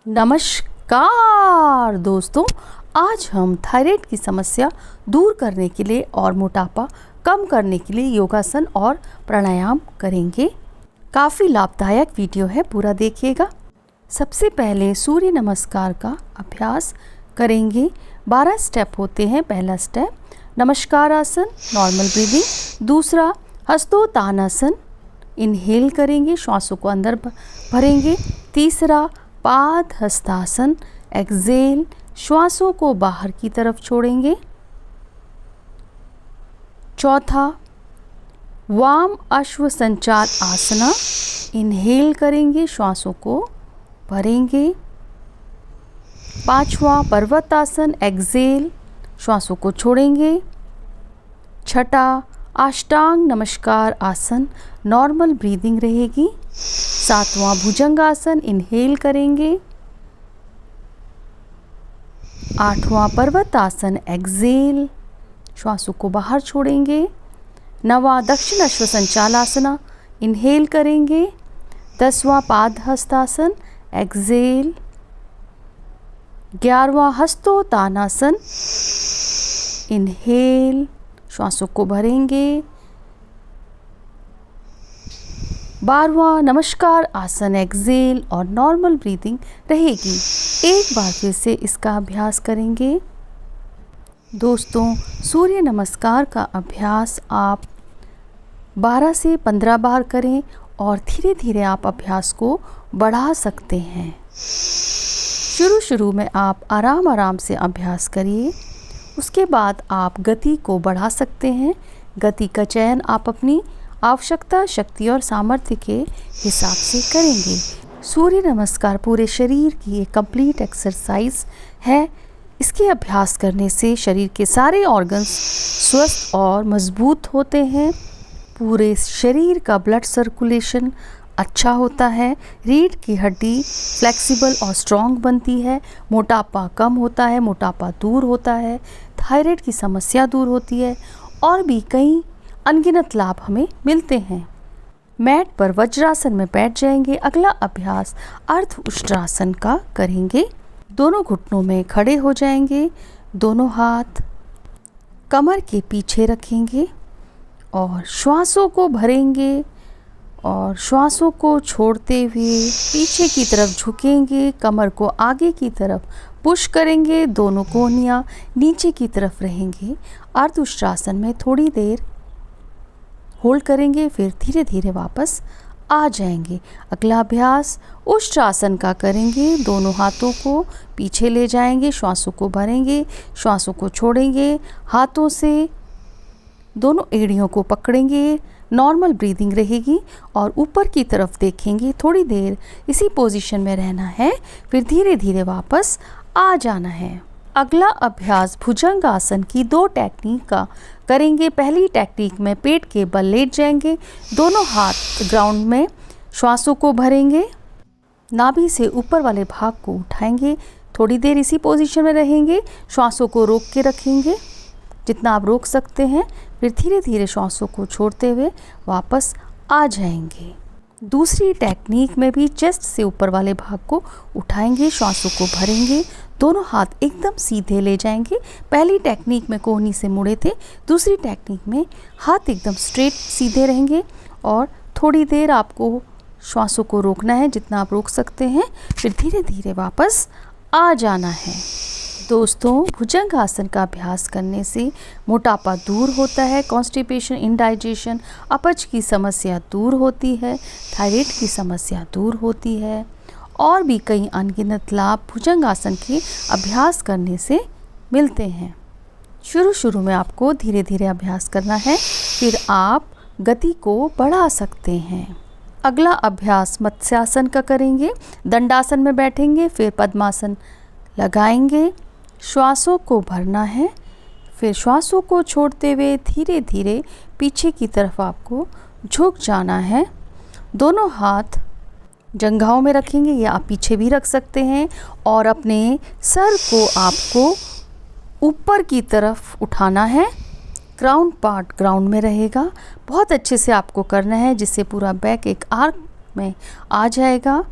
नमस्कार दोस्तों, आज हम थायराइड की समस्या दूर करने के लिए और मोटापा कम करने के लिए योगासन और प्राणायाम करेंगे। काफ़ी लाभदायक वीडियो है, पूरा देखिएगा। सबसे पहले सूर्य नमस्कार का अभ्यास करेंगे। 12 स्टेप होते हैं। पहला स्टेप नमस्कार आसन, नॉर्मल ब्रीदिंग। दूसरा हस्तोत्तानासन, इनहेल करेंगे, श्वासों को अंदर भरेंगे। तीसरा पाद हस्तासन, एक्सेल, श्वासों को बाहर की तरफ छोड़ेंगे। चौथा वाम अश्व संचार आसना, इनहेल करेंगे, श्वासों को भरेंगे। पांचवा पर्वतासन, एक्सेल, श्वासों को छोड़ेंगे। छठा अष्टांग नमस्कार आसन, नॉर्मल ब्रीदिंग रहेगी। सातवां भुजंगासन, इनहेल करेंगे। आठवां पर्वतासन, एक्सेल, श्वासों को बाहर छोड़ेंगे। नवा दक्षिण अश्व संचालासना, इनहेल करेंगे। 10वां पाद हस्तासन, एक्सेल। 11वां हस्तोत्तानासन, इनहेल, श्वासों को भरेंगे। 12वां नमस्कार आसन, एक्सेल और नॉर्मल ब्रीदिंग रहेगी। एक बार फिर से इसका अभ्यास करेंगे। दोस्तों, सूर्य नमस्कार का अभ्यास आप 12 से 15 बार करें और धीरे धीरे आप अभ्यास को बढ़ा सकते हैं। शुरू में आप आराम से अभ्यास करिए, उसके बाद आप गति को बढ़ा सकते हैं। गति का चयन आप अपनी आवश्यकता, शक्ति और सामर्थ्य के हिसाब से करेंगे। सूर्य नमस्कार पूरे शरीर की एक कंप्लीट एक्सरसाइज है। इसके अभ्यास करने से शरीर के सारे ऑर्गन्स स्वस्थ और मजबूत होते हैं। पूरे शरीर का ब्लड सर्कुलेशन अच्छा होता है। रीढ़ की हड्डी फ्लेक्सिबल और स्ट्रॉन्ग बनती है। मोटापा कम होता है, मोटापा दूर होता है। थायराइड की समस्या दूर होती है और भी कई अनगिनत लाभ हमें मिलते हैं। मैट पर वज्रासन में बैठ जाएंगे। अगला अभ्यास अर्ध उष्ट्रासन का करेंगे। दोनों घुटनों में खड़े हो जाएंगे। दोनों हाथ कमर के पीछे रखेंगे और श्वासों को भरेंगे और श्वासों को छोड़ते हुए पीछे की तरफ झुकेंगे। कमर को आगे की तरफ पुश करेंगे। दोनों कोहनियाँ नीचे की तरफ रहेंगे। अर्ध उष्ट्रासन में थोड़ी देर होल्ड करेंगे, फिर धीरे धीरे वापस आ जाएंगे। अगला अभ्यास उष्ट्रासन का करेंगे। दोनों हाथों को पीछे ले जाएंगे, श्वासों को भरेंगे, श्वासों को छोड़ेंगे। हाथों से दोनों एड़ियों को पकड़ेंगे। नॉर्मल ब्रीदिंग रहेगी और ऊपर की तरफ देखेंगे। थोड़ी देर इसी पोजीशन में रहना है, फिर धीरे धीरे वापस आ जाना है। अगला अभ्यास भुजंगासन की 2 टेक्निक का करेंगे। पहली टेक्निक में पेट के बल लेट जाएंगे। दोनों हाथ ग्राउंड में, श्वासों को भरेंगे। नाभि से ऊपर वाले भाग को उठाएंगे। थोड़ी देर इसी पोजीशन में रहेंगे। श्वासों को रोक के रखेंगे जितना आप रोक सकते हैं, फिर धीरे धीरे श्वासों को छोड़ते हुए वापस आ जाएंगे। दूसरी टेक्निक में भी चेस्ट से ऊपर वाले भाग को उठाएंगे, श्वासों को भरेंगे। दोनों हाथ एकदम सीधे ले जाएंगे। पहली टेक्निक में कोहनी से मुड़े थे, दूसरी टेक्निक में हाथ एकदम स्ट्रेट सीधे रहेंगे और थोड़ी देर आपको श्वासों को रोकना है जितना आप रोक सकते हैं, फिर धीरे धीरे वापस आ जाना है। दोस्तों, भुजंगासन का अभ्यास करने से मोटापा दूर होता है, कॉन्स्टिपेशन, इंडाइजेशन, अपच की समस्या दूर होती है, थायराइड की समस्या दूर होती है और भी कई अनगिनत लाभ भुजंगासन के अभ्यास करने से मिलते हैं। शुरू में आपको धीरे धीरे अभ्यास करना है, फिर आप गति को बढ़ा सकते हैं। अगला अभ्यास मत्स्यासन का करेंगे। दंडासन में बैठेंगे, फिर पद्मासन लगाएंगे। श्वासों को भरना है, फिर श्वासों को छोड़ते हुए धीरे धीरे पीछे की तरफ आपको झुक जाना है। दोनों हाथ जंघाओं में रखेंगे या आप पीछे भी रख सकते हैं और अपने सर को आपको ऊपर की तरफ उठाना है। ग्राउंड पार्ट ग्राउंड में रहेगा। बहुत अच्छे से आपको करना है जिससे पूरा बैक एक आर्क में आ जाएगा।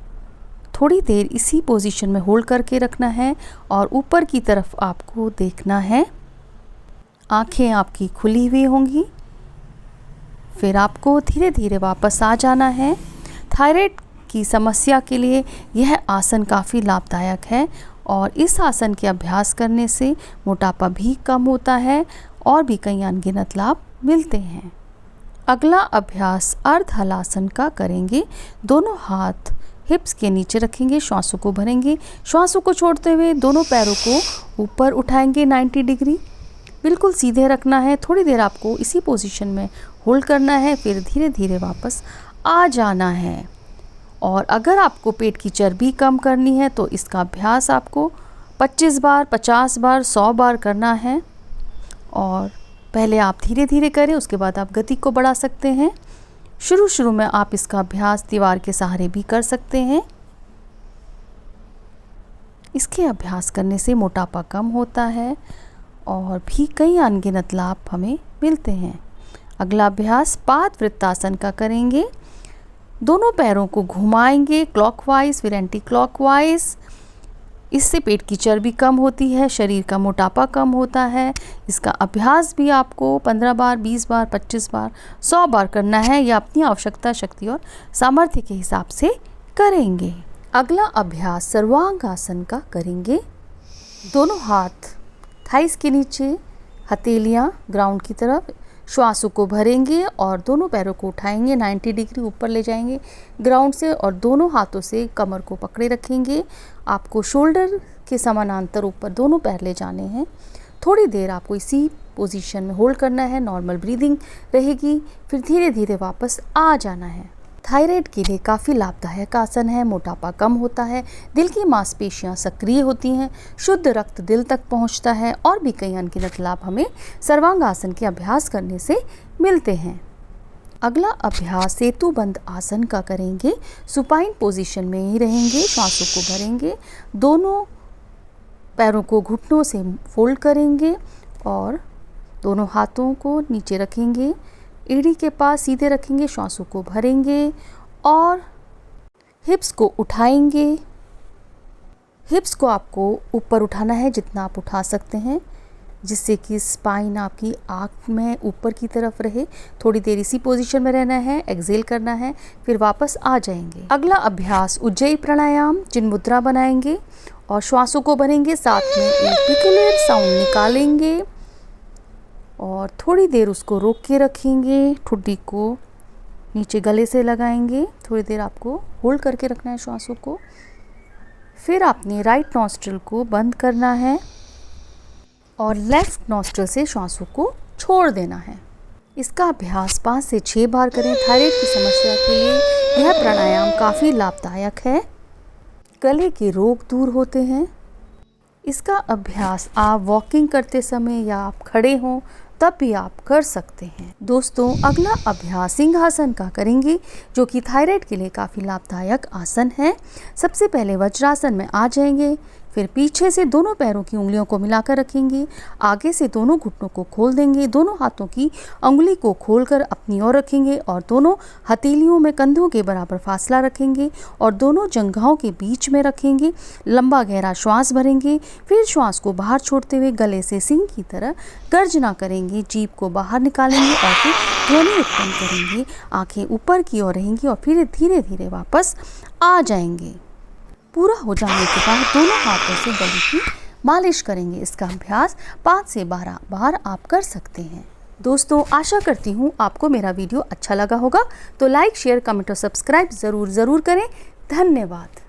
थोड़ी देर इसी पोजीशन में होल्ड करके रखना है और ऊपर की तरफ आपको देखना है। आंखें आपकी खुली हुई होंगी। फिर आपको धीरे धीरे वापस आ जाना है। थायराइड की समस्या के लिए यह आसन काफ़ी लाभदायक है और इस आसन के अभ्यास करने से मोटापा भी कम होता है और भी कई अनगिनत लाभ मिलते हैं। अगला अभ्यास अर्ध हलासन का करेंगे। दोनों हाथ हिप्स के नीचे रखेंगे, श्वासों को भरेंगे। श्वासों को छोड़ते हुए दोनों पैरों को ऊपर उठाएंगे 90 डिग्री। बिल्कुल सीधे रखना है। थोड़ी देर आपको इसी पोजीशन में होल्ड करना है, फिर धीरे धीरे वापस आ जाना है। और अगर आपको पेट की चर्बी कम करनी है तो इसका अभ्यास आपको 25 बार, 50 बार, 100 बार करना है। और पहले आप धीरे धीरे करें, उसके बाद आप गति को बढ़ा सकते हैं। शुरू में आप इसका अभ्यास दीवार के सहारे भी कर सकते हैं। इसके अभ्यास करने से मोटापा कम होता है और भी कई अनगिनत लाभ हमें मिलते हैं। अगला अभ्यास पाद वृत्तासन का करेंगे। दोनों पैरों को घुमाएंगे क्लॉकवाइज फिर एंटी क्लॉकवाइज। इससे पेट की चर्बी कम होती है, शरीर का मोटापा कम होता है। इसका अभ्यास भी आपको 15 बार, 20 बार, 25 बार, 100 बार करना है। या अपनी आवश्यकता, शक्ति और सामर्थ्य के हिसाब से करेंगे। अगला अभ्यास सर्वांगासन का करेंगे। दोनों हाथ थाइस के नीचे, हथेलियाँ ग्राउंड की तरफ। श्वासों को भरेंगे और दोनों पैरों को उठाएंगे, 90 डिग्री ऊपर ले जाएंगे ग्राउंड से और दोनों हाथों से कमर को पकड़े रखेंगे। आपको शोल्डर के समानांतर ऊपर दोनों पैर ले जाने हैं। थोड़ी देर आपको इसी पोजीशन में होल्ड करना है। नॉर्मल ब्रीदिंग रहेगी, फिर धीरे धीरे वापस आ जाना है। थायराइड के लिए काफ़ी लाभदायक आसन है। मोटापा कम होता है, दिल की मांसपेशियां सक्रिय होती हैं, शुद्ध रक्त दिल तक पहुंचता है और भी कई अनगिनत लाभ हमें सर्वांगासन के अभ्यास करने से मिलते हैं। अगला अभ्यास सेतुबंध आसन का करेंगे। सुपाइन पोजीशन में ही रहेंगे, श्वासों को भरेंगे, दोनों पैरों को घुटनों से फोल्ड करेंगे और दोनों हाथों को नीचे रखेंगे, एड़ी के पास सीधे रखेंगे, श्वासों को भरेंगे और हिप्स को उठाएंगे। हिप्स को आपको ऊपर उठाना है जितना आप उठा सकते हैं, जिससे कि स्पाइन आपकी आँख में ऊपर की तरफ रहे। थोड़ी देर इसी पोजीशन में रहना है, एक्सेल करना है, फिर वापस आ जाएंगे। अगला अभ्यास उज्जयी प्राणायाम, चिन्ह मुद्रा बनाएंगे और श्वासों को भरेंगे, साथ में एक पिकुलियर साउंड निकालेंगे और थोड़ी देर उसको रोक के रखेंगे। ठुड्डी को नीचे गले से लगाएंगे। थोड़ी देर आपको होल्ड करके रखना है श्वासों को। फिर आपने राइट नॉस्ट्रिल को बंद करना है और लेफ्ट नॉस्ट्रिल से श्वासों को छोड़ देना है। इसका अभ्यास 5 से 6 बार करें। थायराइड की समस्या के लिए यह प्राणायाम काफ़ी लाभदायक है। गले के रोग दूर होते हैं। इसका अभ्यास आप वॉकिंग करते समय या आप खड़े हों तब भी आप कर सकते हैं। दोस्तों, अगला अभ्यास सिंहासन का करेंगे, जो कि थायराइड के लिए काफ़ी लाभदायक आसन है। सबसे पहले वज्रासन में आ जाएंगे, फिर पीछे से दोनों पैरों की उंगलियों को मिलाकर रखेंगे, आगे से दोनों घुटनों को खोल देंगे, दोनों हाथों की उंगली को खोलकर अपनी ओर रखेंगे और दोनों हथेलियों में कंधों के बराबर फासला रखेंगे और दोनों जंघाओं के बीच में रखेंगे। लंबा गहरा श्वास भरेंगे, फिर श्वास को बाहर छोड़ते हुए गले से सिंह की तरह गर्जना करेंगे, जीभ को बाहर निकालेंगे और फिर ध्वनि उत्पन्न करेंगे। आंखें ऊपर की ओर रहेंगी और फिर धीरे धीरे वापस आ जाएंगे। पूरा हो जाने के बाद दोनों हाथों से गले की मालिश करेंगे। इसका अभ्यास 5 से 12 बार आप कर सकते हैं। दोस्तों, आशा करती हूँ आपको मेरा वीडियो अच्छा लगा होगा, तो लाइक, शेयर, कमेंट और सब्सक्राइब ज़रूर करें। धन्यवाद।